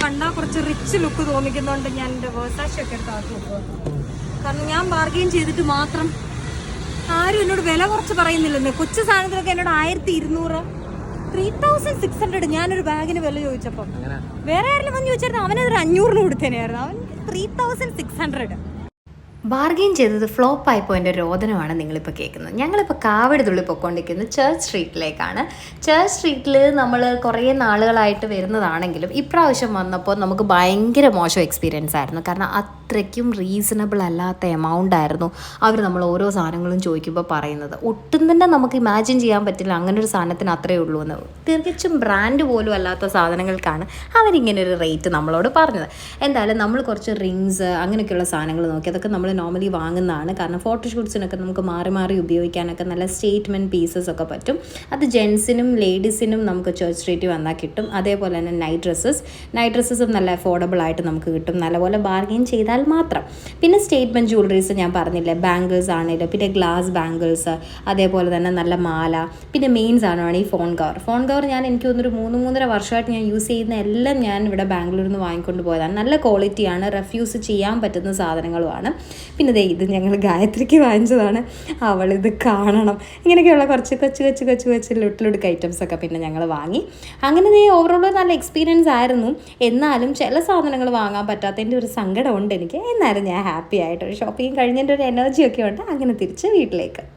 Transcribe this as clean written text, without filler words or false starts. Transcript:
കണ്ടാൽ കുറച്ച് rich look തോന്നിക്കുന്നുണ്ട് ഞാൻ എൻ്റെ വേഴ്സാഷി ഒക്കെ എടുത്ത് ആക്കി വെക്കുക. കാരണം ഞാൻ ബാർഗെയിൻ ചെയ്തിട്ട് മാത്രം ആരും എന്നോട് വില കുറച്ച് പറയുന്നില്ലെന്ന്. കൊച്ചു സാധനത്തിനൊക്കെ എന്നോട് 1200 3600 ഞാനൊരു ബാഗിന് വില ചോദിച്ചപ്പം വേറെ ആരെങ്കിലും വന്ന് ചോദിച്ചായിരുന്നു അവനതൊരു 500 കൊടുത്തേനായിരുന്നു. അവൻ 3600. ബാർഗെയിൻ ചെയ്തത് ഫ്ലോപ്പായി പോയിൻ്റെ രോദനമാണ് നിങ്ങളിപ്പോൾ കേൾക്കുന്നത്. ഞങ്ങളിപ്പോൾ കാവടിതുള്ളി പൊയ്ക്കൊണ്ടിരിക്കുന്നത് ചർച്ച് സ്ട്രീറ്റിലേക്കാണ്. ചർച്ച് സ്ട്രീറ്റിൽ നമ്മൾ കുറേ നാളുകളായിട്ട് വരുന്നതാണെങ്കിലും ഇപ്രാവശ്യം വന്നപ്പോൾ നമുക്ക് ഭയങ്കര മോശം എക്സ്പീരിയൻസ് ആയിരുന്നു. കാരണം അത്രയ്ക്കും റീസണബിൾ അല്ലാത്ത എമൗണ്ട് ആയിരുന്നു അവർ നമ്മൾ ഓരോ സാധനങ്ങളും ചോദിക്കുമ്പോൾ പറയുന്നത്. ഒട്ടും തന്നെ നമുക്ക് ഇമാജിൻ ചെയ്യാൻ പറ്റില്ല അങ്ങനെ ഒരു സാധനത്തിന് അത്രയേ ഉള്ളൂ എന്ന്. തികച്ചും ബ്രാൻഡ് പോലും അല്ലാത്ത സാധനങ്ങൾക്കാണ് അവരിങ്ങനെ ഒരു റേറ്റ് നമ്മളോട് പറഞ്ഞത്. എന്തായാലും നമ്മൾ കുറച്ച് റിങ്സ് അങ്ങനെയൊക്കെയുള്ള സാധനങ്ങൾ നോക്കി. അതൊക്കെ നമ്മൾ നോർമലി വാങ്ങുന്നതാണ്. കാരണം ഫോട്ടോഷൂട്ട്സിനൊക്കെ നമുക്ക് മാറി മാറി ഉപയോഗിക്കാനൊക്കെ നല്ല സ്റ്റേറ്റ്മെൻറ്റ് പീസസ് ഒക്കെ പറ്റും. അത് ജെൻസിനും ലേഡീസിനും നമുക്ക് ചർച്ച് സ്ട്രീറ്റിൽ വന്നാൽ കിട്ടും. അതേപോലെ തന്നെ നൈറ്റ് ഡ്രസ്സസും നല്ല അഫോർഡബിൾ ആയിട്ട് നമുക്ക് കിട്ടും, നല്ലപോലെ ബാർഗെയിൻ ചെയ്താൽ മാത്രം. പിന്നെ സ്റ്റേറ്റ്മെൻറ്റ് ജ്വല്ലറീസ് ഞാൻ പറഞ്ഞില്ലേ, ബാംഗിൾസ് ആണെങ്കിലും, പിന്നെ ഗ്ലാസ് ബാംഗിൾസ്, അതേപോലെ തന്നെ നല്ല മാല, പിന്നെ മെയിൻ സാധനമാണ് ഈ ഫോൺ കവർ. ഞാൻ എനിക്ക് തോന്നുന്നൊരു 3-3.5 വർഷമായിട്ട് ഞാൻ യൂസ് ചെയ്യുന്ന എല്ലാം ഞാൻ ഇവിടെ ബാംഗ്ലൂരിൽ നിന്ന് വാങ്ങിക്കൊണ്ട് പോയതാണ്. നല്ല ക്വാളിറ്റിയാണ്, റെഫ്യൂസ് ചെയ്യാൻ പറ്റുന്ന സാധനങ്ങളുമാണ്. പിന്നെ ഇത് ഞങ്ങൾ ഗായത്രിക്ക് വാങ്ങിച്ചതാണ്. അവളിത് കാണണം. ഇങ്ങനെയൊക്കെയുള്ള കുറച്ച് കൊച്ചു ലുട്ടിലുടുക്ക് ഐറ്റംസൊക്കെ പിന്നെ ഞങ്ങൾ വാങ്ങി. അങ്ങനെ ഓവറോൾ നല്ല എക്സ്പീരിയൻസ് ആയിരുന്നു. എന്നാലും ചില സാധനങ്ങൾ വാങ്ങാൻ പറ്റാത്തതിൻ്റെ ഒരു സങ്കടമുണ്ട് എനിക്ക്. എന്നാലും ഞാൻ ഹാപ്പി ആയിട്ട് ഒരു ഷോപ്പിംഗ് കഴിഞ്ഞതിൻ്റെ ഒരു എനർജിയൊക്കെ ഉണ്ട്. അങ്ങനെ തിരിച്ച് വീട്ടിലേക്ക്.